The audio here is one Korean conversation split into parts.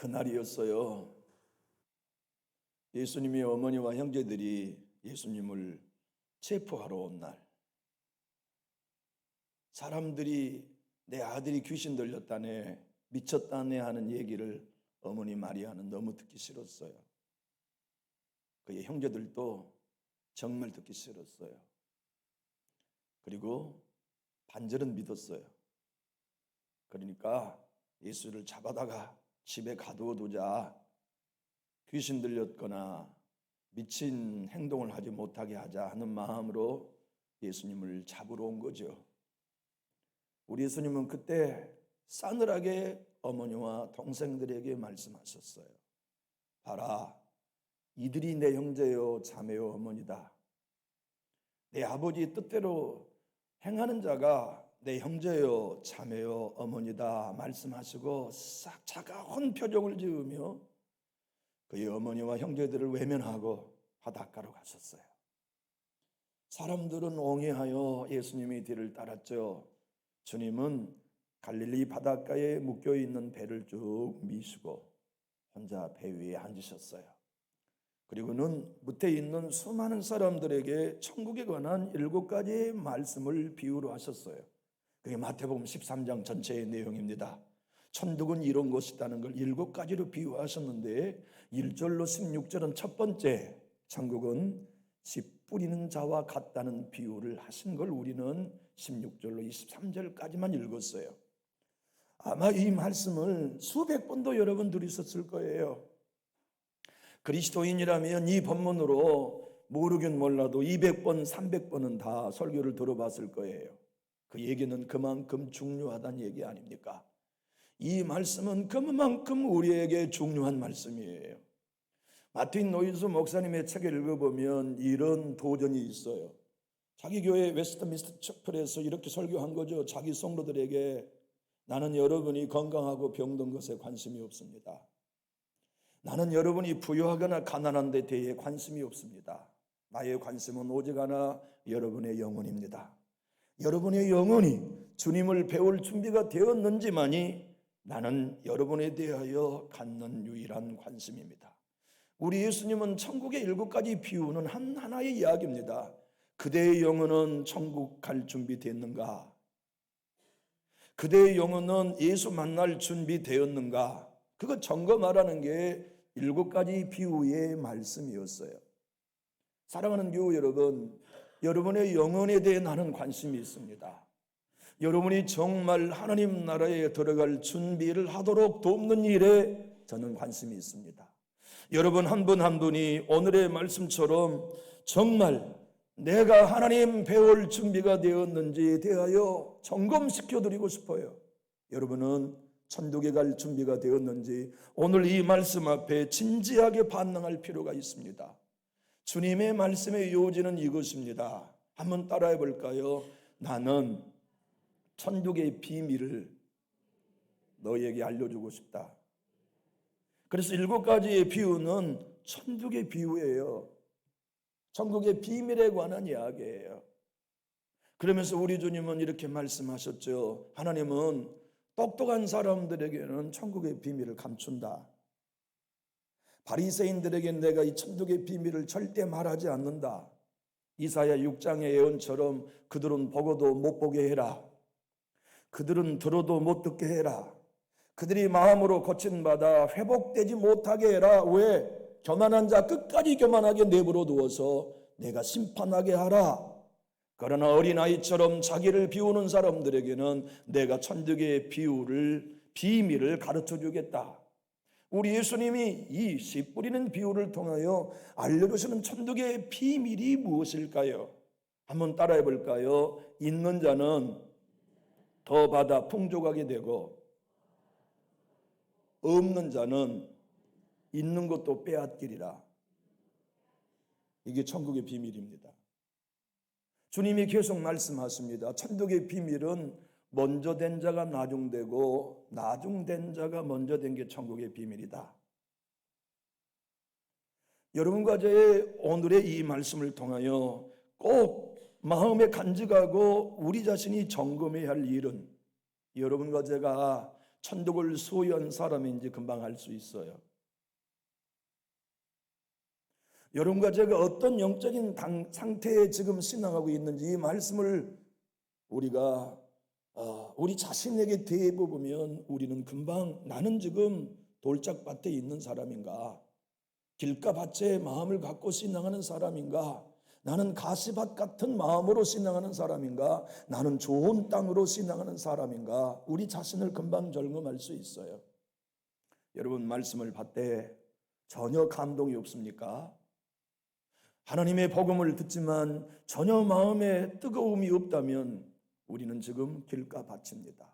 그날이었어요. 예수님의 어머니와 형제들이 예수님을 체포하러 온 날. 사람들이 내 아들이 귀신 들렸다네, 미쳤다네 하는 얘기를 어머니 마리아는 너무 듣기 싫었어요. 그의 형제들도 정말 듣기 싫었어요. 그리고 반절은 믿었어요. 그러니까 예수를 잡아다가 집에 가두어 두자, 귀신 들렸거나 미친 행동을 하지 못하게 하자 하는 마음으로 예수님을 잡으러 온 거죠. 우리 예수님은 그때 싸늘하게 어머니와 동생들에게 말씀하셨어요. 봐라, 이들이 내 형제요 자매요 어머니다. 내 아버지 뜻대로 행하는 자가 내 형제요 자매요 어머니다 말씀하시고 싹 차가운 표정을 지으며 그의 어머니와 형제들을 외면하고 바닷가로 가셨어요. 사람들은 옹이하여 예수님의 뒤를 따랐죠. 주님은 갈릴리 바닷가에 묶여있는 배를 쭉 미시고 혼자 배 위에 앉으셨어요. 그리고는 밑에 있는 수많은 사람들에게 천국에 관한 7가지의 말씀을 비유로 하셨어요. 그게 마태복음 13장 전체의 내용입니다. 천국은 이런 것이라는 걸 7가지로 비유하셨는데 1절로 16절은 첫 번째, 천국은 씨 뿌리는 자와 같다는 비유를 하신 걸 우리는 16절로 23절까지만 읽었어요. 아마 이 말씀을 수백 번도 여러분 들으셨을 거예요. 그리스도인이라면 이 본문으로 모르긴 몰라도 200번, 300번은 다 설교를 들어봤을 거예요. 그 얘기는 그만큼 중요하다는 얘기 아닙니까? 이 말씀은 그만큼 우리에게 중요한 말씀이에요. 마틴 노이즈 목사님의 책을 읽어보면 이런 도전이 있어요. 자기 교회 웨스트민스터 처플에서 이렇게 설교한 거죠. 자기 성도들에게 나는 여러분이 건강하고 병든 것에 관심이 없습니다. 나는 여러분이 부유하거나 가난한 데 대해 관심이 없습니다. 나의 관심은 오직 하나, 여러분의 영혼입니다. 여러분의 영혼이 주님을 배울 준비가 되었는지만이 나는 여러분에 대하여 갖는 유일한 관심입니다. 우리 예수님은 천국의 7가지 비유는 하나의 이야기입니다. 그대의 영혼은 천국 갈 준비 됐는가? 그대의 영혼은 예수 만날 준비 되었는가? 그거 점검하라는 게 7가지 비유의 말씀이었어요. 사랑하는 교우 여러분, 여러분의 영혼에 대해 나는 관심이 있습니다. 여러분이 정말 하나님 나라에 들어갈 준비를 하도록 돕는 일에 저는 관심이 있습니다. 여러분 한 분 한 분이 오늘의 말씀처럼 정말 내가 하나님 배울 준비가 되었는지에 대하여 점검시켜 드리고 싶어요. 여러분은 천국에 갈 준비가 되었는지 오늘 이 말씀 앞에 진지하게 반응할 필요가 있습니다. 주님의 말씀의 요지는 이것입니다. 한번 따라해 볼까요? 나는 천국의 비밀을 너에게 알려주고 싶다. 그래서 7가지의 비유는 천국의 비유예요. 천국의 비밀에 관한 이야기예요. 그러면서 우리 주님은 이렇게 말씀하셨죠. 하나님은 똑똑한 사람들에게는 천국의 비밀을 감춘다. 바리새인들에게 내가 이 천국의 비밀을 절대 말하지 않는다. 이사야 6장의 예언처럼 그들은 보고도 못 보게 해라. 그들은 들어도 못 듣게 해라. 그들이 마음으로 고침받아 회복되지 못하게 해라. 왜? 교만한 자 끝까지 교만하게 내버려 두어서 내가 심판하게 하라. 그러나 어린아이처럼 자기를 비우는 사람들에게는 내가 천국의 비밀을 가르쳐 주겠다. 우리 예수님이 이 씨 뿌리는 비유를 통하여 알려주시는 천국의 비밀이 무엇일까요? 한번 따라해 볼까요? 있는 자는 더 받아 풍족하게 되고 없는 자는 있는 것도 빼앗기리라. 이게 천국의 비밀입니다. 주님이 계속 말씀하십니다. 천국의 비밀은 먼저 된 자가 나중되고 나중된 자가 먼저 된 게 천국의 비밀이다. 여러분과 저의 오늘의 이 말씀을 통하여 꼭 마음에 간직하고 우리 자신이 점검해야 할 일은 여러분과 제가 천국을 소유한 사람인지 금방 알 수 있어요. 여러분과 제가 어떤 영적인 상태에 지금 신앙하고 있는지 이 말씀을 우리가 우리 자신에게 대해보면 우리는 금방 나는 지금 돌짝밭에 있는 사람인가, 길가밭에 마음을 갖고 신앙하는 사람인가, 나는 가시밭 같은 마음으로 신앙하는 사람인가, 나는 좋은 땅으로 신앙하는 사람인가, 우리 자신을 금방 점검할 수 있어요. 여러분 말씀을 받되 전혀 감동이 없습니까? 하나님의 복음을 듣지만 전혀 마음에 뜨거움이 없다면 우리는 지금 길가밭입니다.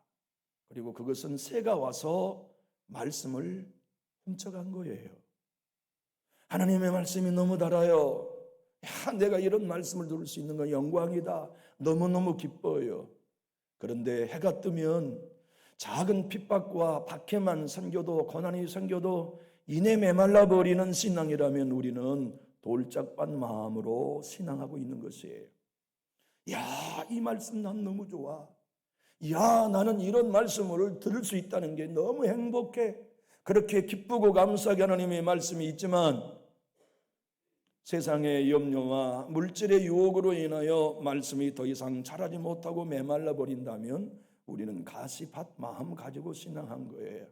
그리고 그것은 새가 와서 말씀을 훔쳐간 거예요. 하나님의 말씀이 너무 달아요. 내가 이런 말씀을 들을 수 있는 건 영광이다. 너무너무 기뻐요. 그런데 해가 뜨면 작은 핍박과 박해만 생겨도, 고난이 생겨도 이내 메말라 버리는 신앙이라면 우리는 돌짝밭 마음으로 신앙하고 있는 것이에요. 야, 이 말씀 난 너무 좋아. 야, 나는 이런 말씀을 들을 수 있다는 게 너무 행복해. 그렇게 기쁘고 감사하게 하나님의 말씀이 있지만 세상의 염려와 물질의 유혹으로 인하여 말씀이 더 이상 자라지 못하고 메말라 버린다면 우리는 가시밭 마음 가지고 신앙한 거예요.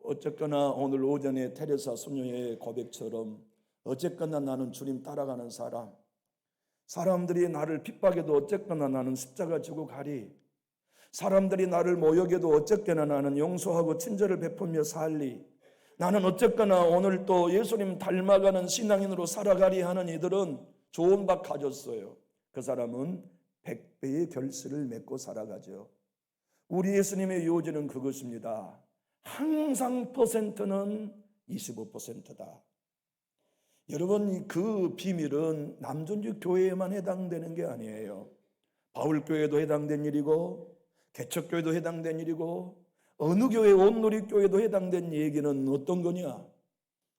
어쨌거나 오늘 오전에 테레사 수녀의 고백처럼 어쨌거나 나는 주님 따라가는 사람, 사람들이 나를 핍박해도 어쨌거나 나는 십자가 지고 가리, 사람들이 나를 모욕해도 어쨌거나 나는 용서하고 친절을 베풀며 살리, 나는 어쨌거나 오늘 또 예수님 닮아가는 신앙인으로 살아가리 하는 이들은 좋은 박 가졌어요. 그 사람은 100배의 결실을 맺고 살아가죠. 우리 예수님의 요지는 그것입니다. 항상 퍼센트는 25%다. 여러분, 그 비밀은 남존주 교회에만 해당되는 게 아니에요. 바울교회도 해당된 일이고 개척교회도 해당된 일이고 어느 교회, 온누리교회도 해당된 얘기는 어떤 거냐?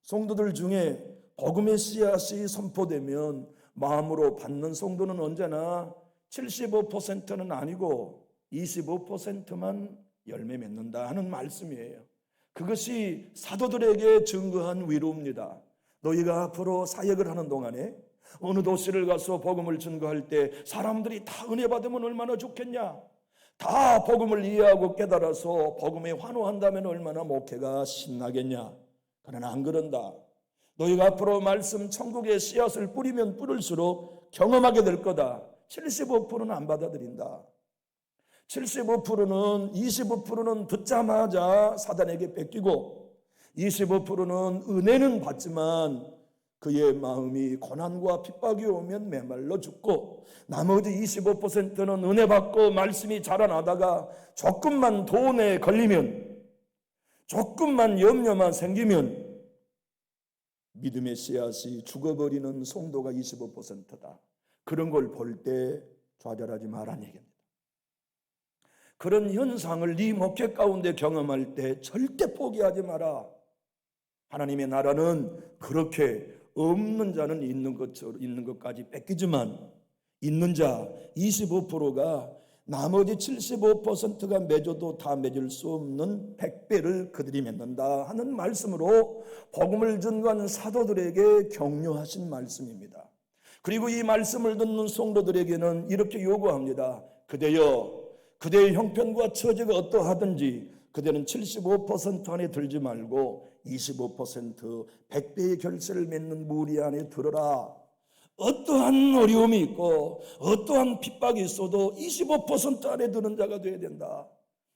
성도들 중에 복음의 씨앗이 선포되면 마음으로 받는 성도는 언제나 75%는 아니고 25%만 열매 맺는다 하는 말씀이에요. 그것이 사도들에게 증거한 위로입니다. 너희가 앞으로 사역을 하는 동안에 어느 도시를 가서 복음을 증거할 때 사람들이 다 은혜 받으면 얼마나 좋겠냐? 다 복음을 이해하고 깨달아서 복음에 환호한다면 얼마나 목회가 신나겠냐? 그러나 안 그런다. 너희가 앞으로 말씀 천국의 씨앗을 뿌리면 뿌릴수록 경험하게 될 거다. 75%는 안 받아들인다. 75%는 25%는 듣자마자 사단에게 뺏기고 25%는 은혜는 받지만 그의 마음이 고난과 핍박이 오면 메말라 죽고 나머지 25%는 은혜 받고 말씀이 자라나다가 조금만 돈에 걸리면 조금만 염려만 생기면 믿음의 씨앗이 죽어버리는 성도가 25%다. 그런 걸 볼 때 좌절하지 말라는 얘기입니다. 그런 현상을 네 목회 가운데 경험할 때 절대 포기하지 마라. 하나님의 나라는 그렇게 없는 자는 있는 것까지 뺏기지만 있는 자 25%가 나머지 75%가 맺어도 다 맺을 수 없는 100배를 그들이 맺는다 하는 말씀으로 복음을 전하는 사도들에게 격려하신 말씀입니다. 그리고 이 말씀을 듣는 성도들에게는 이렇게 요구합니다. 그대여, 그대의 형편과 처지가 어떠하든지 그대는 75% 안에 들지 말고 25% 100배의 결실을 맺는 무리 안에 들어라. 어떠한 어려움이 있고 어떠한 핍박이 있어도 25% 안에 드는 자가 되어야 된다.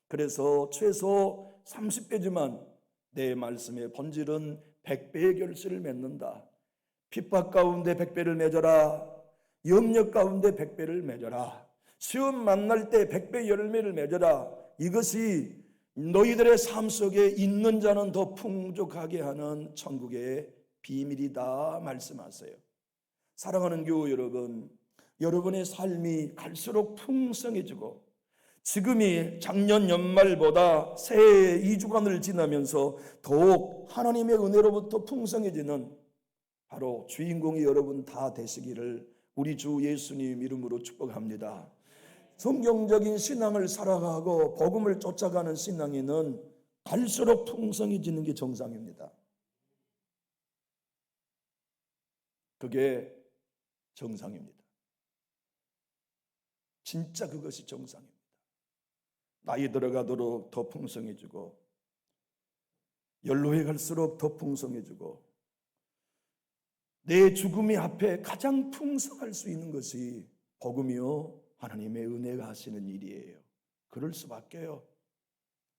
그래서 최소 30배지만 내 말씀의 본질은 100배의 결실을 맺는다. 핍박 가운데 100배를 맺어라. 염려 가운데 100배를 맺어라. 시험 만날 때 100배 열매를 맺어라. 이것이 너희들의 삶 속에 있는 자는 더 풍족하게 하는 천국의 비밀이다 말씀하세요. 사랑하는 교우 여러분, 여러분의 삶이 갈수록 풍성해지고 지금이 작년 연말보다 새해 2주간을 지나면서 더욱 하나님의 은혜로부터 풍성해지는 바로 주인공이 여러분 다 되시기를 우리 주 예수님 이름으로 축복합니다. 성경적인 신앙을 살아가고 복음을 쫓아가는 신앙인은 갈수록 풍성해지는 게 정상입니다. 그게 정상입니다. 진짜 그것이 정상입니다. 나이 들어가도록 더 풍성해지고 연로해 갈수록 더 풍성해지고 내 죽음이 앞에 가장 풍성할 수 있는 것이 복음이요 하나님의 은혜가 하시는 일이에요. 그럴 수밖에요.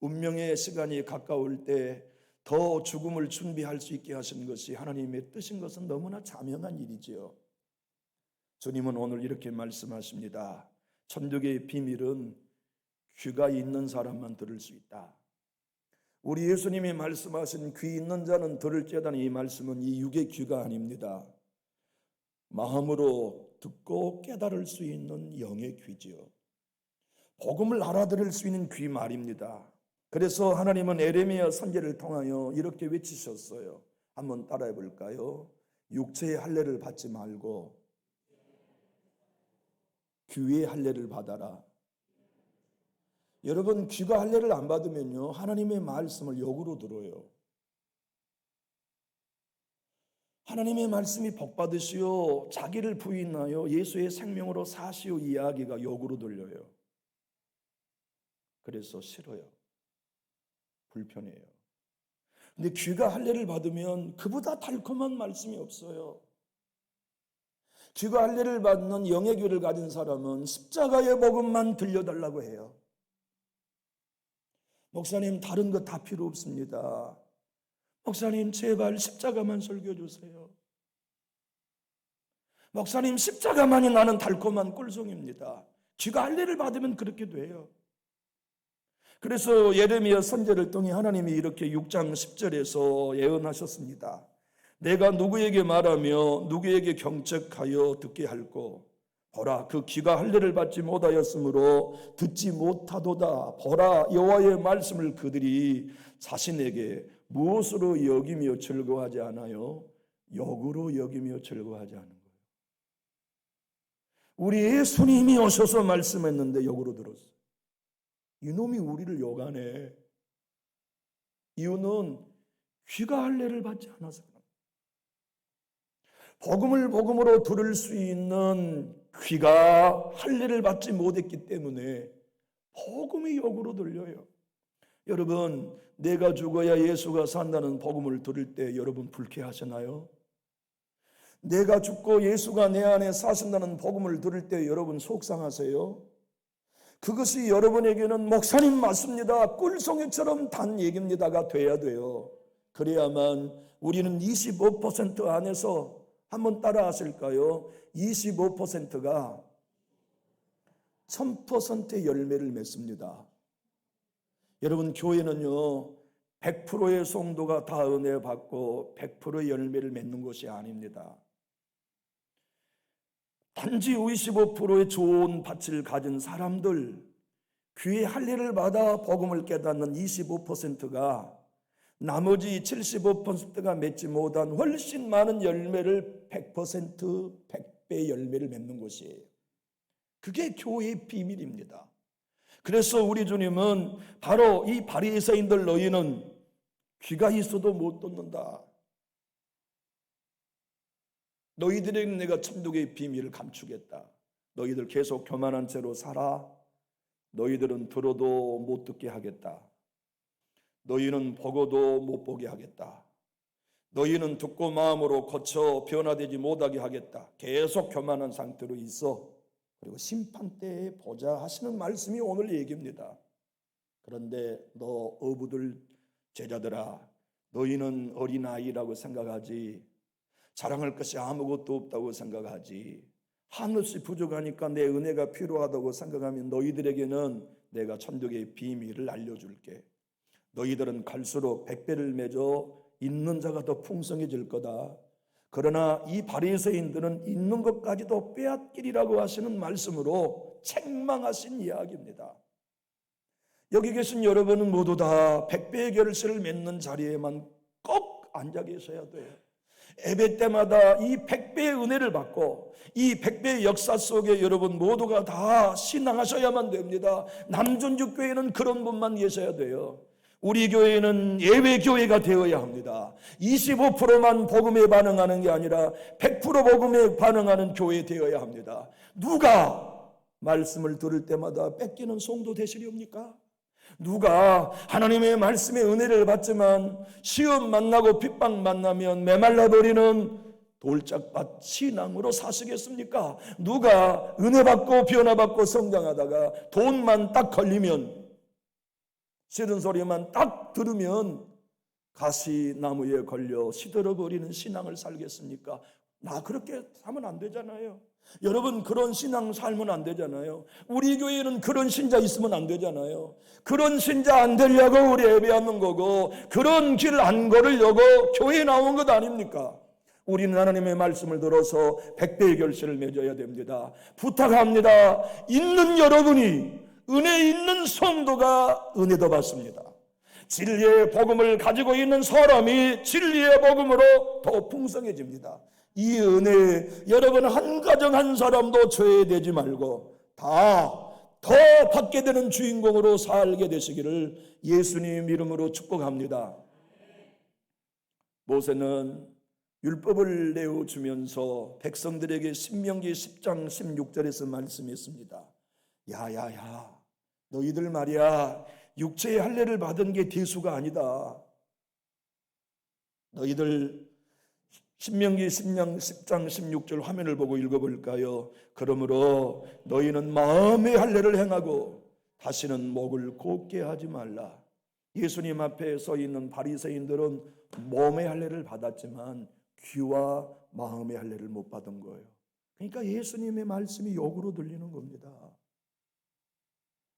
운명의 시간이 가까울 때 더 죽음을 준비할 수 있게 하신 것이 하나님의 뜻인 것은 너무나 자명한 일이지요. 주님은 오늘 이렇게 말씀하십니다. 천국의 비밀은 귀가 있는 사람만 들을 수 있다. 우리 예수님이 말씀하신 귀 있는 자는 들을지어다는 이 말씀은 이 육의 귀가 아닙니다. 마음으로 듣고 깨달을 수 있는 영의 귀지요. 복음을 알아들을 수 있는 귀 말입니다. 그래서 하나님은 에레미야 선지자를 통하여 이렇게 외치셨어요. 한번 따라해 볼까요? 육체의 할례를 받지 말고 귀의 할례를 받아라. 여러분, 귀가 할례를 안 받으면요 하나님의 말씀을 역으로 들어요. 하나님의 말씀이 복받으시오 자기를 부인하여 예수의 생명으로 사시오 이야기가 역으로 들려요. 그래서 싫어요. 불편해요. 근데 귀가 할례를 받으면 그보다 달콤한 말씀이 없어요. 귀가 할례를 받는 영의 귀를 가진 사람은 십자가의 복음만 들려달라고 해요. 목사님, 다른 거 다 필요 없습니다. 목사님, 제발 십자가만 설교해 주세요. 목사님, 십자가만이 나는 달콤한 꿀송입니다. 귀가 할례를 받으면 그렇게 돼요. 그래서 예레미야 선지자를 통해 하나님이 이렇게 6장 10절에서 예언하셨습니다. 내가 누구에게 말하며 누구에게 경책하여 듣게 할꼬. 보라, 그 귀가 할례를 받지 못하였으므로 듣지 못하도다. 보라, 여호와의 말씀을 그들이 자신에게 무엇으로 여기며 즐거워하지 않아요? 역으로 여기며 즐거워하지 않은 거예요. 우리 예수님이 오셔서 말씀했는데 역으로 들었어요. 이놈이 우리를 욕하네. 이유는 귀가 할례를 받지 않아서 그럽니다. 복음을 복음으로 들을 수 있는 귀가 할례를 받지 못했기 때문에 복음이 역으로 들려요. 여러분, 내가 죽어야 예수가 산다는 복음을 들을 때 여러분 불쾌하시나요? 내가 죽고 예수가 내 안에 사신다는 복음을 들을 때 여러분 속상하세요? 그것이 여러분에게는 목사님 맞습니다, 꿀송이처럼 단 얘기입니다가 돼야 돼요. 그래야만 우리는 25% 안에서 한번 따라 하실까요? 25%가 1000%의 열매를 맺습니다. 여러분, 교회는요 100%의 성도가 다 은혜 받고 100%의 열매를 맺는 것이 아닙니다. 단지 25%의 좋은 밭을 가진 사람들, 귀의 할례를 받아 복음을 깨닫는 25%가 나머지 75%가 맺지 못한 훨씬 많은 열매를 100%, 100배의 열매를 맺는 것이에요. 그게 교회의 비밀입니다. 그래서 우리 주님은 바로 이 바리새인들 너희는 귀가 있어도 못 듣는다. 너희들에게 내가 천국의 비밀을 감추겠다. 너희들 계속 교만한 채로 살아. 너희들은 들어도 못 듣게 하겠다. 너희는 보고도 못 보게 하겠다. 너희는 듣고 마음으로 거쳐 변화되지 못하게 하겠다. 계속 교만한 상태로 있어. 그리고 심판때에 보자 하시는 말씀이 오늘 얘기입니다. 그런데 너 어부들 제자들아, 너희는 어린아이라고 생각하지, 자랑할 것이 아무것도 없다고 생각하지, 한없이 부족하니까 내 은혜가 필요하다고 생각하면 너희들에게는 내가 천국의 비밀을 알려줄게. 너희들은 갈수록 100배를 맺어 있는 자가 더 풍성해질 거다. 그러나 이 바리새인들은 있는 것까지도 빼앗기리라고 하시는 말씀으로 책망하신 이야기입니다. 여기 계신 여러분은 모두 다 100배의 결실을 맺는 자리에만 꼭 앉아 계셔야 돼요. 예배 때마다 이 100배의 은혜를 받고 이 100배의 역사 속에 여러분 모두가 다 신앙하셔야만 됩니다. 남존주교회는 그런 분만 계셔야 돼요. 우리 교회는 예외교회가 되어야 합니다. 25%만 복음에 반응하는 게 아니라 100% 복음에 반응하는 교회 되어야 합니다. 누가 말씀을 들을 때마다 뺏기는 성도 되시렵니까? 누가 하나님의 말씀의 은혜를 받지만 시험 만나고 핍박 만나면 메말라버리는 돌짝밭 신앙으로 사시겠습니까? 누가 은혜 받고 변화 받고 성장하다가 돈만 딱 걸리면 싫은 소리만 딱 들으면 가시나무에 걸려 시들어버리는 신앙을 살겠습니까? 나 그렇게 하면 안 되잖아요. 여러분 그런 신앙 살면 안 되잖아요. 우리 교회는 그런 신자 있으면 안 되잖아요. 그런 신자 안 되려고 우리 예배하는 거고 그런 길 안 걸으려고 교회에 나온 것 아닙니까? 우리는 하나님의 말씀을 들어서 100배의 결실을 맺어야 됩니다. 부탁합니다. 있는 여러분이 은혜 있는 성도가 은혜도 받습니다. 진리의 복음을 가지고 있는 사람이 진리의 복음으로 더 풍성해집니다. 이 은혜 여러분 한 가정 한 사람도 죄되지 말고 다 더 받게 되는 주인공으로 살게 되시기를 예수님 이름으로 축복합니다. 모세는 율법을 내어주면서 백성들에게 신명기 10장 16절에서 말씀했습니다. 야야야 너희들 말이야 육체의 할례를 받은 게 대수가 아니다. 너희들 신명기 10장 16절 화면을 보고 읽어볼까요? 그러므로 너희는 마음의 할례를 행하고 다시는 목을 곱게 하지 말라. 예수님 앞에 서 있는 바리새인들은 몸의 할례를 받았지만 귀와 마음의 할례를 못 받은 거예요. 그러니까 예수님의 말씀이 욕으로 들리는 겁니다.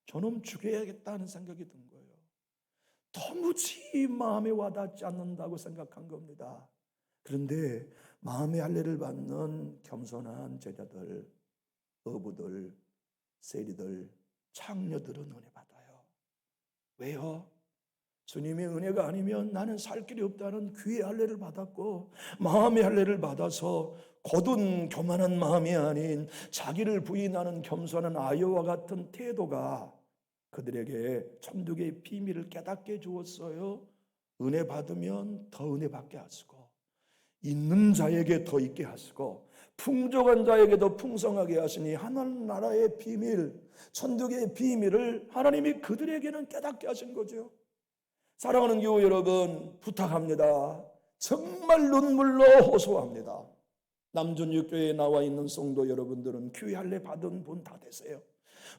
저놈 죽여야겠다는 생각이 든 거예요. 도무지 마음에 와닿지 않는다고 생각한 겁니다. 그런데 마음의 할례를 받는 겸손한 제자들, 어부들, 세리들, 창녀들은 은혜 받아요. 왜요? 주님의 은혜가 아니면 나는 살 길이 없다는 귀의 할례를 받았고 마음의 할례를 받아서 거둔 교만한 마음이 아닌 자기를 부인하는 겸손한 아이와 같은 태도가 그들에게 천국의 비밀을 깨닫게 주었어요. 은혜 받으면 더 은혜 받게 하시고 있는 자에게 더 있게 하시고 풍족한 자에게 더 풍성하게 하시니 하나님 나라의 비밀, 천국의 비밀을 하나님이 그들에게는 깨닫게 하신 거죠. 사랑하는 교우 여러분 부탁합니다. 정말 눈물로 호소합니다. 남존육교회에 나와 있는 성도 여러분들은 귀 할례 받은 분 다 되세요.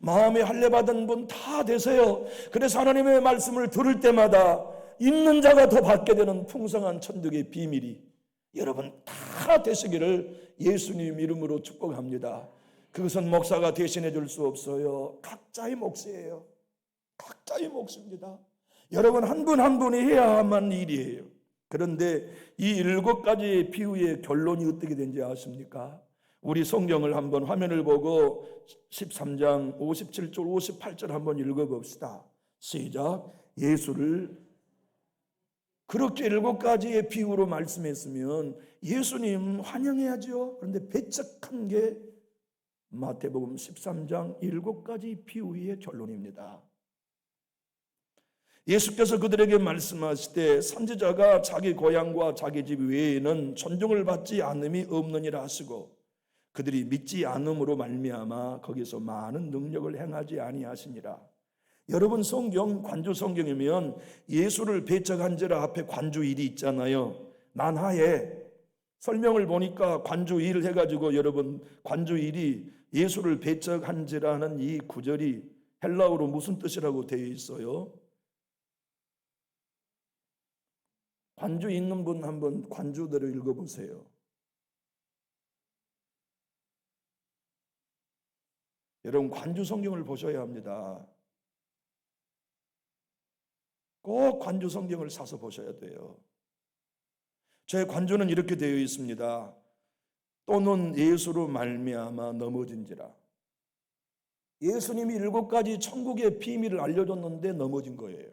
마음의 할례 받은 분 다 되세요. 그래서 하나님의 말씀을 들을 때마다 있는 자가 더 받게 되는 풍성한 천국의 비밀이 여러분 다 되시기를 예수님 이름으로 축복합니다. 그것은 목사가 대신해 줄 수 없어요. 각자의 몫이에요. 각자의 몫입니다. 여러분 한 분 한 분이 해야만 일이에요. 그런데 이 7가지의 비유의 결론이 어떻게 된지 아십니까? 우리 성경을 한번 화면을 보고 13장 57절 58절 한번 읽어봅시다. 시작. 예수를 그렇게 7가지의 비유로 말씀했으면 예수님 환영해야죠. 그런데 배척한 게 마태복음 13장 7가지 비유의 결론입니다. 예수께서 그들에게 말씀하시되 선지자가 자기 고향과 자기 집 외에는 존중을 받지 않음이 없느니라 하시고 그들이 믿지 않음으로 말미암아 거기서 많은 능력을 행하지 아니하시니라. 여러분 성경 관주 성경이면 예수를 배척한지라 앞에 관주일이 있잖아요. 난하에 설명을 보니까 관주일 해가지고 여러분 관주일이 예수를 배척한지라는 이 구절이 헬라어로 무슨 뜻이라고 되어 있어요? 관주 있는 분 한번 관주대로 읽어보세요. 여러분 관주 성경을 보셔야 합니다. 꼭 관주 성경을 사서 보셔야 돼요. 제 관주는 이렇게 되어 있습니다. 또는 예수로 말미암아 넘어진지라. 예수님이 7가지 천국의 비밀을 알려줬는데 넘어진 거예요.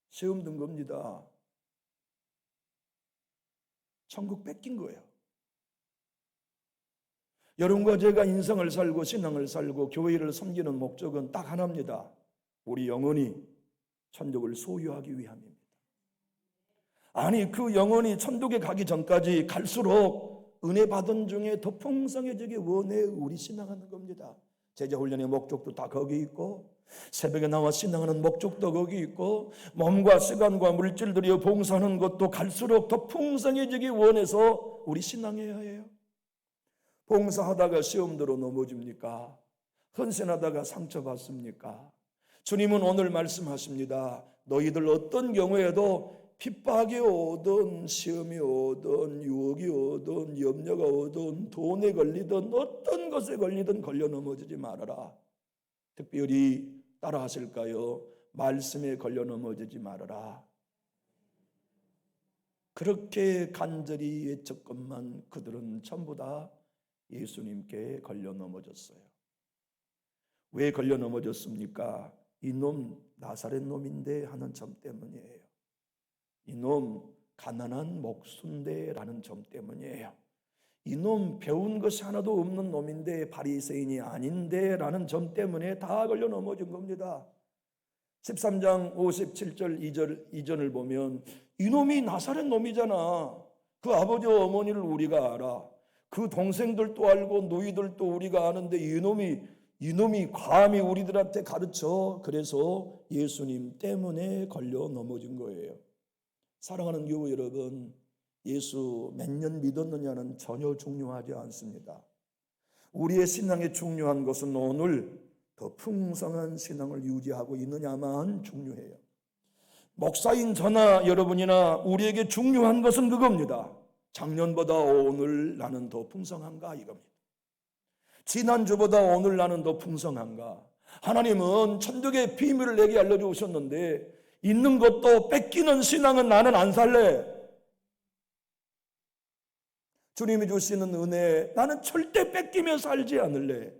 시험 든 겁니다. 천국 뺏긴 거예요. 여러분과 제가 인생을 살고 신앙을 살고 교회를 섬기는 목적은 딱 하나입니다. 우리 영혼이 천국을 소유하기 위함입니다. 아니, 그 영혼이 천국에 가기 전까지 갈수록 은혜 받은 중에 더 풍성해지기 원해 우리 신앙하는 겁니다. 제자훈련의 목적도 다 거기 있고, 새벽에 나와 신앙하는 목적도 거기 있고, 몸과 시간과 물질들이 봉사하는 것도 갈수록 더 풍성해지기 원해서 우리 신앙해야 해요. 봉사하다가 시험대로 넘어집니까? 헌신하다가 상처받습니까? 주님은 오늘 말씀하십니다. 너희들 어떤 경우에도 핍박이 오든 시험이 오든 유혹이 오든 염려가 오든 돈에 걸리든 어떤 것에 걸리든 걸려 넘어지지 말아라. 특별히 따라 하실까요? 말씀에 걸려 넘어지지 말아라. 그렇게 간절히 외쳤건만 그들은 전부 다 예수님께 걸려 넘어졌어요. 왜 걸려 넘어졌습니까? 이놈 나사렛 놈인데 하는 점 때문이에요. 이놈 가난한 목수인데라는 점 때문이에요. 이놈 배운 것이 하나도 없는 놈인데 바리새인이 아닌데라는 점 때문에 다 걸려 넘어진 겁니다. 13장 57절 2절을 보면 이놈이 나사렛 놈이잖아. 그 아버지 어머니를 우리가 알아. 그 동생들도 알고 너희들도 우리가 아는데 이놈이 감히 우리들한테 가르쳐. 그래서 예수님 때문에 걸려 넘어진 거예요. 사랑하는 교우 여러분, 예수 몇 년 믿었느냐는 전혀 중요하지 않습니다. 우리의 신앙에 중요한 것은 오늘 더 풍성한 신앙을 유지하고 있느냐만 중요해요. 목사인 저나 여러분이나 우리에게 중요한 것은 그겁니다. 작년보다 오늘 나는 더 풍성한가 이겁니다. 지난주보다 오늘 나는 더 풍성한가. 하나님은 천국의 비밀을 내게 알려주셨는데 있는 것도 뺏기는 신앙은 나는 안 살래. 주님이 주시는 은혜 나는 절대 뺏기며 살지 않을래.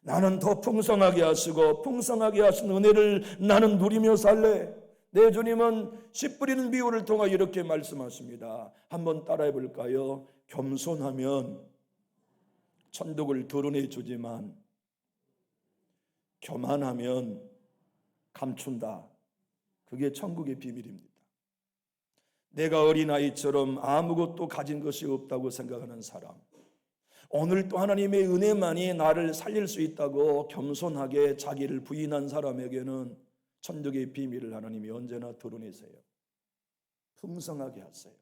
나는 더 풍성하게 하시고 풍성하게 하신 은혜를 나는 누리며 살래. 내 주님은 씨 뿌리는 비유를 통해 이렇게 말씀하십니다. 한번 따라해 볼까요? 겸손하면 천국을 드러내 주지만 교만하면 감춘다. 그게 천국의 비밀입니다. 내가 어린아이처럼 아무것도 가진 것이 없다고 생각하는 사람, 오늘 또 하나님의 은혜만이 나를 살릴 수 있다고 겸손하게 자기를 부인한 사람에게는 천국의 비밀을 하나님이 언제나 드러내세요. 풍성하게 하세요.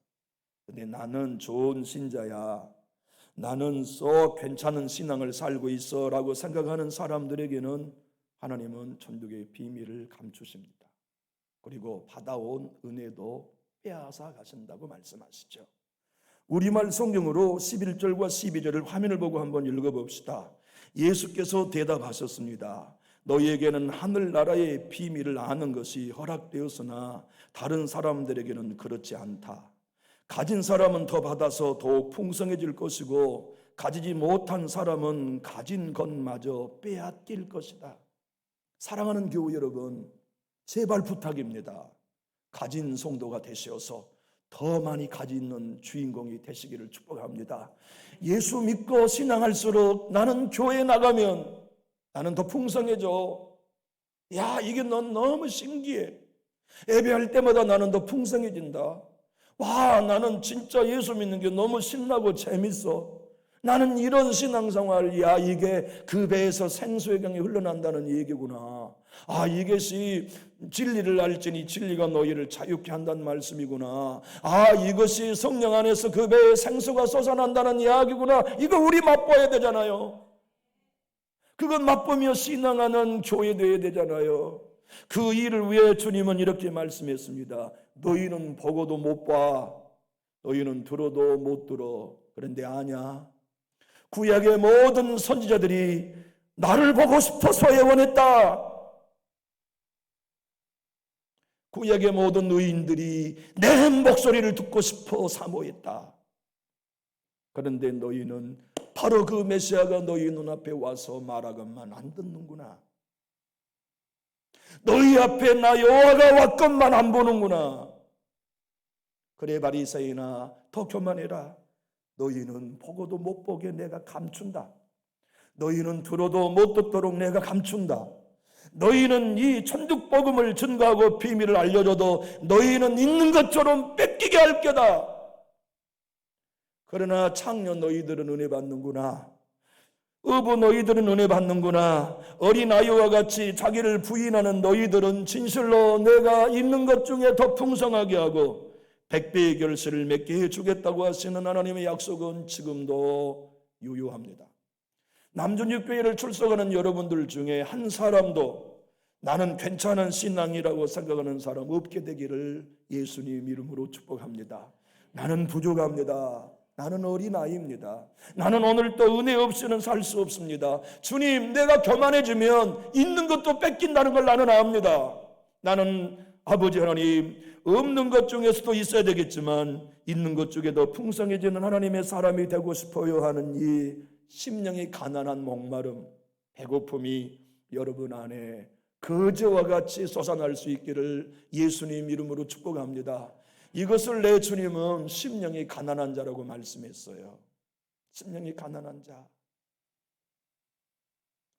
근데 나는 좋은 신자야, 나는 썩 괜찮은 신앙을 살고 있어 라고 생각하는 사람들에게는 하나님은 천국의 비밀을 감추십니다. 그리고 받아온 은혜도 빼앗아 가신다고 말씀하시죠. 우리말 성경으로 11절과 12절을 화면을 보고 한번 읽어봅시다. 예수께서 대답하셨습니다. 너희에게는 하늘나라의 비밀을 아는 것이 허락되었으나 다른 사람들에게는 그렇지 않다. 가진 사람은 더 받아서 더욱 풍성해질 것이고 가지지 못한 사람은 가진 것마저 빼앗길 것이다. 사랑하는 교우 여러분, 제발 부탁입니다. 가진 성도가 되셔서 더 많이 가지는 주인공이 되시기를 축복합니다. 예수 믿고 신앙할수록 나는 교회에 나가면 나는 더 풍성해져. 야, 이게 넌 너무 신기해. 예배할 때마다 나는 더 풍성해진다. 와, 나는 진짜 예수 믿는 게 너무 신나고 재밌어. 나는 이런 신앙생활, 야, 이게 그 배에서 생수의 강이 흘러난다는 얘기구나. 아, 이것이 진리를 알지니 진리가 너희를 자유케 한다는 말씀이구나. 아, 이것이 성령 안에서 그 배에 생수가 솟아난다는 이야기구나. 이거 우리 맛봐야 되잖아요. 그건 맛보며 신앙하는 교회 되어야 되잖아요. 그 일을 위해 주님은 이렇게 말씀했습니다. 너희는 보고도 못 봐, 너희는 들어도 못 들어. 그런데 아냐, 구약의 모든 선지자들이 나를 보고 싶어서 예언했다. 구약의 모든 의인들이 내 목소리를 듣고 싶어 사모했다. 그런데 너희는 바로 그 메시아가 너희 눈앞에 와서 말하건만 안 듣는구나. 너희 앞에 나 여호와가 왔건만 안 보는구나. 그래, 바리새인아, 더 교만해라. 너희는 보고도 못 보게 내가 감춘다. 너희는 들어도 못 듣도록 내가 감춘다. 너희는 이 천국복음을 증거하고 비밀을 알려줘도 너희는 있는 것처럼 뺏기게 할 거다. 그러나 창녀 너희들은 은혜 받는구나. 어부 너희들은 은혜 받는구나. 어린아이와 같이 자기를 부인하는 너희들은 진실로 내가 있는 것 중에 더 풍성하게 하고 백배의 결실을 맺게 해주겠다고 하시는 하나님의 약속은 지금도 유효합니다. 남준육교회를 출석하는 여러분들 중에 한 사람도 나는 괜찮은 신앙이라고 생각하는 사람 없게 되기를 예수님 이름으로 축복합니다. 나는 부족합니다. 나는 어린아이입니다. 나는 오늘 또 은혜 없이는 살 수 없습니다. 주님, 내가 교만해지면 있는 것도 뺏긴다는 걸 나는 압니다. 나는 아버지 하나님, 없는 것 중에서도 있어야 되겠지만 있는 것 중에 더 풍성해지는 하나님의 사람이 되고 싶어요 하는 이 심령이 가난한 목마름, 배고픔이 여러분 안에 거저와 같이 솟아날 수 있기를 예수님 이름으로 축복합니다. 이것을 내 주님은 심령이 가난한 자라고 말씀했어요. 심령이 가난한 자.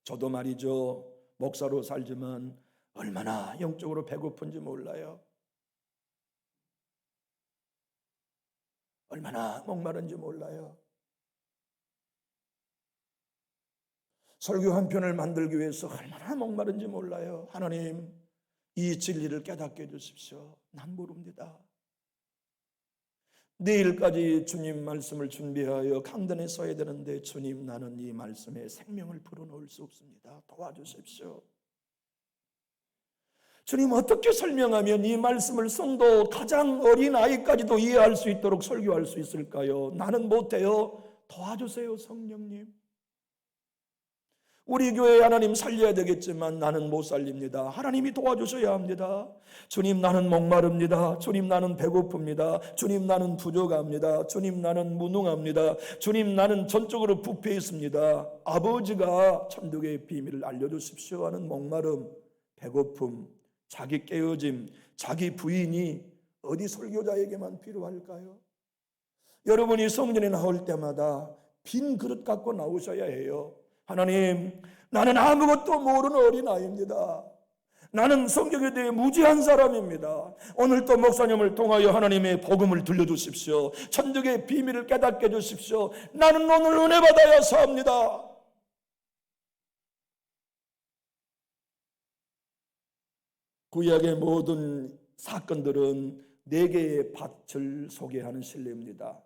저도 말이죠, 목사로 살지만 얼마나 영적으로 배고픈지 몰라요. 얼마나 목마른지 몰라요. 설교 한 편을 만들기 위해서 얼마나 목마른지 몰라요. 하나님, 이 진리를 깨닫게 해주십시오. 난 모릅니다. 내일까지 주님 말씀을 준비하여 강단에 서야 되는데 주님, 나는 이 말씀에 생명을 불어넣을 수 없습니다. 도와주십시오. 주님, 어떻게 설명하면 이 말씀을 성도 가장 어린 아이까지도 이해할 수 있도록 설교할 수 있을까요? 나는 못해요. 도와주세요, 성령님. 우리 교회 하나님 살려야 되겠지만 나는 못 살립니다. 하나님이 도와주셔야 합니다. 주님, 나는 목마릅니다. 주님, 나는 배고픕니다. 주님, 나는 부족합니다. 주님, 나는 무능합니다. 주님, 나는 전적으로 부패 있습니다. 아버지가 천국의 비밀을 알려주십시오 하는 목마름, 배고픔, 자기 깨어짐, 자기 부인이 어디 설교자에게만 필요할까요? 여러분이 성전에 나올 때마다 빈 그릇 갖고 나오셔야 해요. 하나님, 나는 아무것도 모르는 어린아이입니다. 나는 성경에 대해 무지한 사람입니다. 오늘 또 목사님을 통하여 하나님의 복음을 들려주십시오. 천국의 비밀을 깨닫게 해주십시오. 나는 오늘 은혜 받아야 삽니다. 구약의 모든 사건들은 네 개의 밭을 소개하는 신뢰입니다.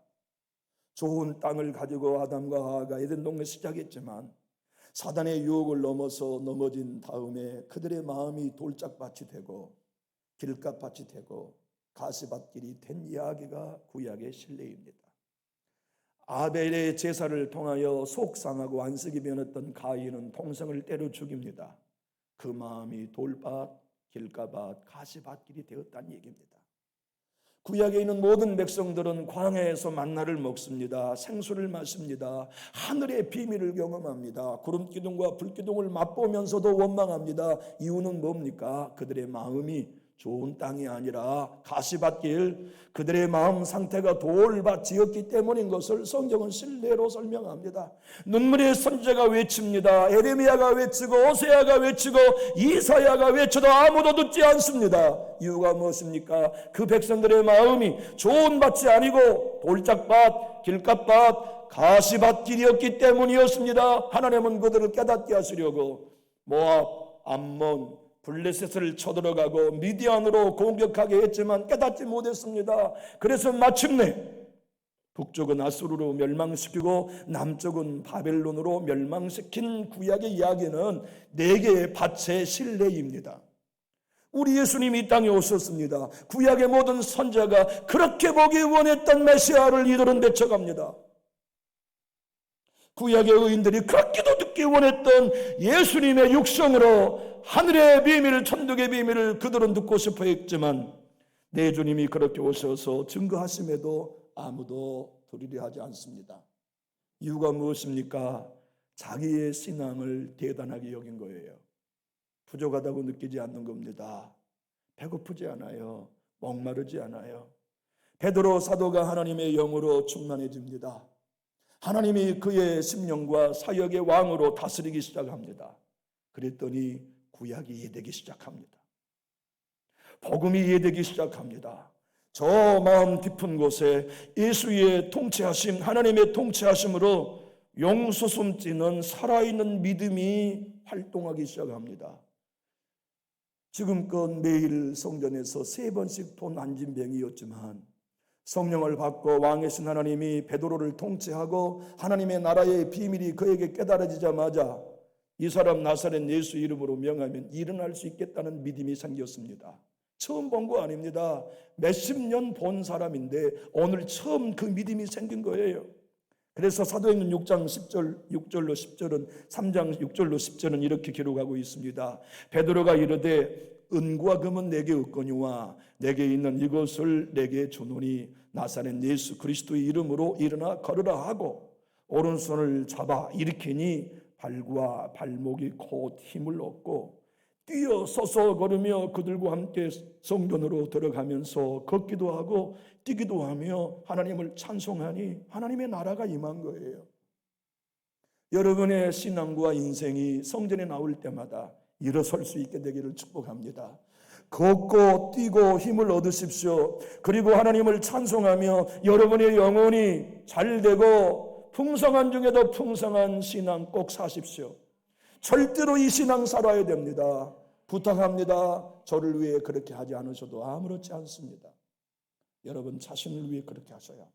좋은 땅을 가지고 아담과 하와가 에덴 동네 시작했지만 사단의 유혹을 넘어서 넘어진 다음에 그들의 마음이 돌짝밭이 되고 길가밭이 되고 가시밭길이 된 이야기가 구약의 신뢰입니다. 아벨의 제사를 통하여 속상하고 안색이 변했던 가인은 동생을 때려 죽입니다. 그 마음이 돌밭, 길가밭, 가시밭길이 되었다는 얘기입니다. 구약에 있는 모든 백성들은 광야에서 만나를 먹습니다. 생수를 마십니다. 하늘의 비밀을 경험합니다. 구름기둥과 불기둥을 맛보면서도 원망합니다. 이유는 뭡니까? 그들의 마음이 좋은 땅이 아니라 가시밭길, 그들의 마음 상태가 돌밭이었기 때문인 것을 성경은 신뢰로 설명합니다. 눈물의 선지자가 외칩니다. 에레미야가 외치고 오세야가 외치고 이사야가 외쳐도 아무도 듣지 않습니다. 이유가 무엇입니까? 그 백성들의 마음이 좋은 밭이 아니고 돌짝밭, 길가밭, 가시밭길이었기 때문이었습니다. 하나님은 그들을 깨닫게 하시려고 모압, 암몬, 블레셋을 쳐들어가고 미디안으로 공격하게 했지만 깨닫지 못했습니다. 그래서 마침내 북쪽은 아수르로 멸망시키고 남쪽은 바벨론으로 멸망시킨 구약의 이야기는 네 개의 밭의 신뢰입니다. 우리 예수님이 이 땅에 오셨습니다. 구약의 모든 선지자가 그렇게 보기 원했던 메시아를 이들은 배척합니다. 구약의 의인들이 그렇게도 듣기 원했던 예수님의 육성으로 하늘의 비밀을, 천국의 비밀을 그들은 듣고 싶어 했지만 내 주님이 그렇게 오셔서 증거하심에도 아무도 들으려 하지 않습니다. 이유가 무엇입니까? 자기의 신앙을 대단하게 여긴 거예요. 부족하다고 느끼지 않는 겁니다. 배고프지 않아요. 목마르지 않아요. 베드로 사도가 하나님의 영으로 충만해집니다. 하나님이 그의 심령과 사역의 왕으로 다스리기 시작합니다. 그랬더니 구약이 이해되기 시작합니다. 복음이 이해되기 시작합니다. 저 마음 깊은 곳에 예수의 통치하심, 하나님의 통치하심으로 용수숨 찌는 살아있는 믿음이 활동하기 시작합니다. 지금껏 매일 성전에서 3번씩 돈 앉은 병이었지만 성령을 받고 왕이신 하나님이 베드로를 통치하고 하나님의 나라의 비밀이 그에게 깨달아지자마자 이 사람 나사렛 예수 이름으로 명하면 일어날 수 있겠다는 믿음이 생겼습니다. 처음 본 거 아닙니다. 몇십 년 본 사람인데 오늘 처음 그 믿음이 생긴 거예요. 그래서 사도행전 6장 6절로 10절은 3장 6절로 10절은 이렇게 기록하고 있습니다. 베드로가 이르되 은과 금은 내게 없거니와 내게 있는 이것을 내게 주노니 나사렛 예수 그리스도의 이름으로 일어나 걸으라 하고 오른손을 잡아 일으키니 발과 발목이 곧 힘을 얻고 뛰어 서서 걸으며 그들과 함께 성전으로 들어가면서 걷기도 하고 뛰기도 하며 하나님을 찬송하니 하나님의 나라가 임한 거예요. 여러분의 신앙과 인생이 성전에 나올 때마다 일어설 수 있게 되기를 축복합니다. 걷고 뛰고 힘을 얻으십시오. 그리고 하나님을 찬송하며 여러분의 영혼이 잘되고 풍성한 중에도 풍성한 신앙 꼭 사십시오. 절대로 이 신앙 살아야 됩니다. 부탁합니다. 저를 위해 그렇게 하지 않으셔도 아무렇지 않습니다. 여러분 자신을 위해 그렇게 하셔야,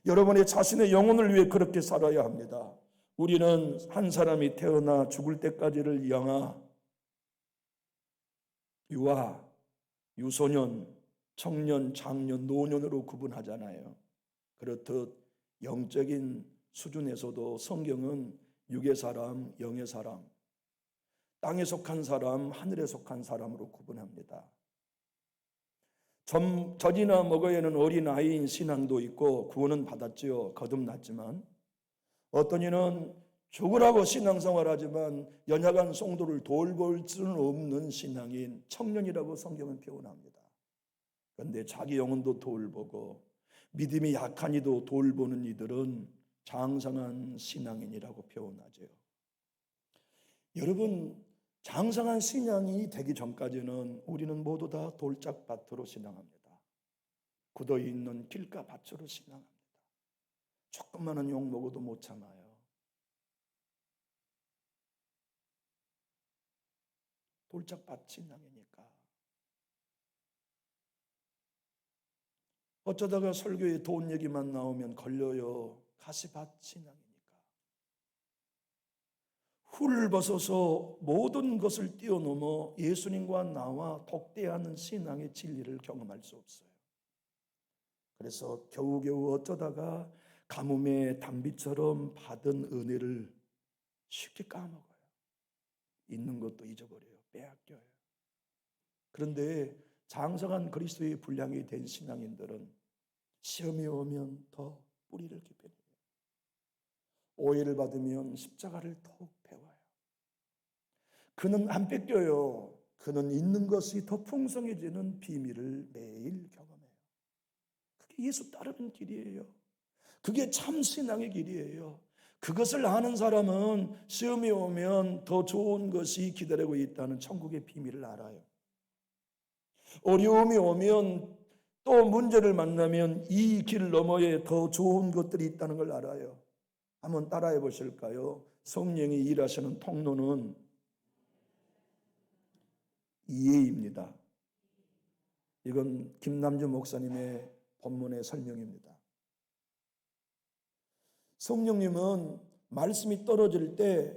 여러분의 자신의 영혼을 위해 그렇게 살아야 합니다. 우리는 한 사람이 태어나 죽을 때까지를 영아, 유아, 유소년, 청년, 장년, 노년으로 구분하잖아요. 그렇듯 영적인 수준에서도 성경은 육의 사람, 영의 사람, 땅에 속한 사람, 하늘에 속한 사람으로 구분합니다. 젖이나 먹어야는 어린아이인 신앙도 있고 구원은 받았지요. 거듭났지만 어떤 이는 죽으라고 신앙생활하지만 연약한 성도를 돌볼 수는 없는 신앙인 청년이라고 성경은 표현합니다. 그런데 자기 영혼도 돌보고 믿음이 약한 이도 돌보는 이들은 장성한 신앙인이라고 표현하죠. 여러분, 장성한 신앙이 되기 전까지는 우리는 모두 다 돌짝밭으로 신앙합니다. 굳어있는 길가밭으로 신앙합니다. 조금만한 욕 먹어도 못 참아요. 돌짝밭 신앙이니까. 어쩌다가 설교에 돈 얘기만 나오면 걸려요. 가시밭 신앙이니까. 훌 벗어서 모든 것을 뛰어넘어 예수님과 나와 독대하는 신앙의 진리를 경험할 수 없어요. 그래서 겨우겨우 어쩌다가 가뭄의 단비처럼 받은 은혜를 쉽게 까먹어요. 있는 것도 잊어버려요. 빼앗겨요. 그런데 장성한 그리스도의 분량이 된 신앙인들은 시험이 오면 더 뿌리를 깊이 내요. 오해를 받으면 십자가를 더욱 배워요. 그는 안 뺏겨요. 그는 있는 것이 더 풍성해지는 비밀을 매일 경험해요. 그게 예수 따르는 길이에요. 그게 참 신앙의 길이에요. 그것을 아는 사람은 시험이 오면 더 좋은 것이 기다리고 있다는 천국의 비밀을 알아요. 어려움이 오면 또 문제를 만나면 이 길 너머에 더 좋은 것들이 있다는 걸 알아요. 한번 따라해 보실까요? 성령이 일하시는 통로는 이해입니다. 이건 김남주 목사님의 본문의 설명입니다. 성령님은 말씀이 떨어질 때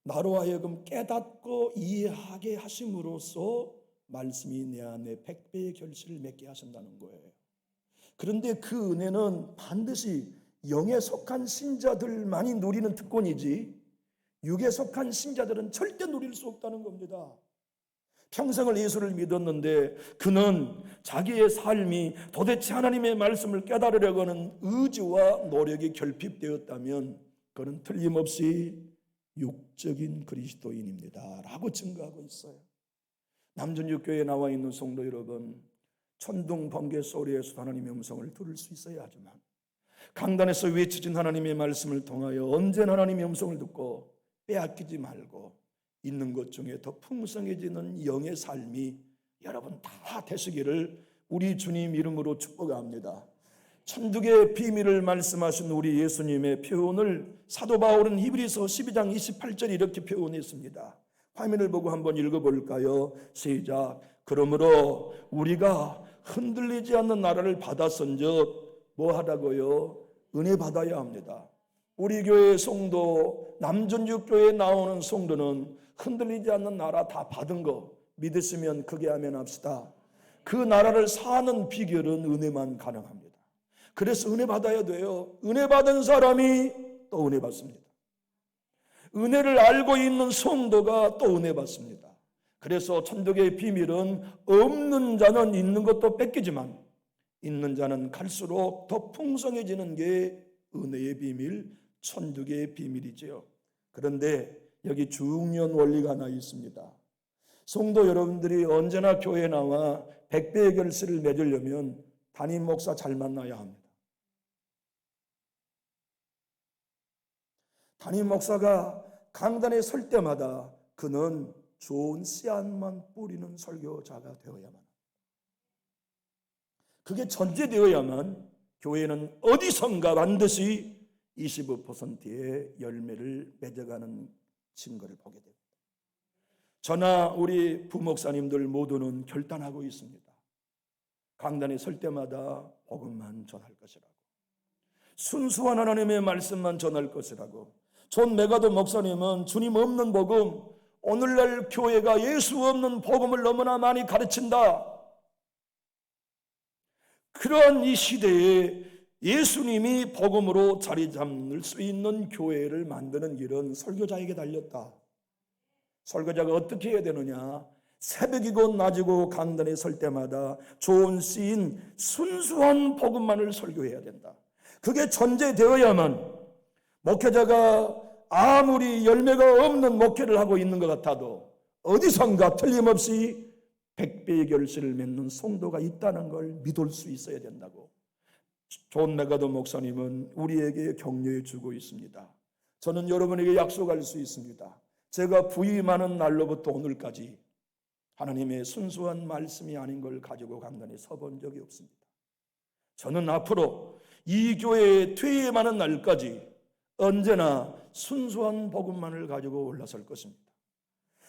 나로 하여금 깨닫고 이해하게 하심으로써 말씀이 내 안에 100배의 결실을 맺게 하신다는 거예요. 그런데 그 은혜는 반드시 영에 속한 신자들만이 누리는 특권이지 육에 속한 신자들은 절대 누릴 수 없다는 겁니다. 평생을 예수를 믿었는데 그는 자기의 삶이 도대체 하나님의 말씀을 깨달으려고 하는 의지와 노력이 결핍되었다면 그는 틀림없이 육적인 그리스도인입니다 라고 증거하고 있어요. 남전육교에 나와 있는 성도 여러분, 천둥 번개 소리에서 하나님의 음성을 들을 수 있어야 하지만, 강단에서 외쳐진 하나님의 말씀을 통하여 언제나 하나님의 음성을 듣고 빼앗기지 말고 있는 것 중에 더 풍성해지는 영의 삶이 여러분 다 되시기를 우리 주님 이름으로 축복합니다. 천국의 비밀을 말씀하신 우리 예수님의 표현을 사도 바울은 히브리서 12장 28절 이렇게 표현했습니다. 화면을 보고 한번 읽어볼까요? 시작. 그러므로 우리가 흔들리지 않는 나라를 받았은즉 뭐 하라고요? 은혜 받아야 합니다. 우리 교회 성도, 남전주교회에 나오는 성도는 흔들리지 않는 나라 다 받은 거 믿으시면 크게 아멘 합시다. 그 나라를 사는 비결은 은혜만 가능합니다. 그래서 은혜 받아야 돼요. 은혜 받은 사람이 또 은혜 받습니다. 은혜를 알고 있는 성도가 또 은혜 받습니다. 그래서 천국의 비밀은 없는 자는 있는 것도 뺏기지만 있는 자는 갈수록 더 풍성해지는 게 은혜의 비밀, 천국의 비밀이지요. 그런데 여기 중요한 원리가 하나 있습니다. 성도 여러분들이 언제나 교회에 나와 백배의 결실을 맺으려면 담임 목사 잘 만나야 합니다. 담임 목사가 강단에 설 때마다 그는 좋은 씨앗만 뿌리는 설교자가 되어야만 합니다. 그게 전제되어야만 교회는 어디선가 반드시 25%의 열매를 맺어가는 증거를 보게 됩니다. 저나 우리 부목사님들 모두는 결단하고 있습니다. 강단에 설 때마다 복음만 전할 것이라고, 순수한 하나님의 말씀만 전할 것이라고. 존 메가도 목사님은 주님 없는 복음, 오늘날 교회가 예수 없는 복음을 너무나 많이 가르친다. 그러한 이 시대에 예수님이 복음으로 자리 잡을 수 있는 교회를 만드는 길은 설교자에게 달렸다. 설교자가 어떻게 해야 되느냐? 새벽이고 낮이고 강단에 설 때마다 좋은 씨인 순수한 복음만을 설교해야 된다. 그게 전제되어야만 목회자가 아무리 열매가 없는 목회를 하고 있는 것 같아도 어디선가 틀림없이 100배의 결실을 맺는 성도가 있다는 걸 믿을 수 있어야 된다고 존 메가더 목사님은 우리에게 격려해 주고 있습니다. 저는 여러분에게 약속할 수 있습니다. 제가 부임하는 날로부터 오늘까지 하나님의 순수한 말씀이 아닌 걸 가지고 강단에 서본 적이 없습니다. 저는 앞으로 이 교회에 퇴임하는 날까지 언제나 순수한 복음만을 가지고 올라설 것입니다.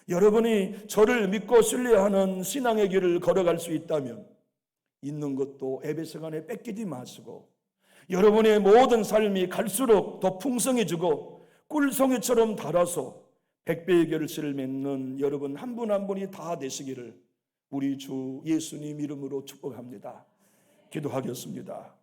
여러분이 저를 믿고 신뢰하는 신앙의 길을 걸어갈 수 있다면 있는 것도 예배시간에 뺏기지 마시고 여러분의 모든 삶이 갈수록 더 풍성해지고 꿀송이처럼 달아서 100배의 결실을 맺는 여러분 한 분 한 분이 다 되시기를 우리 주 예수님 이름으로 축복합니다. 기도하겠습니다.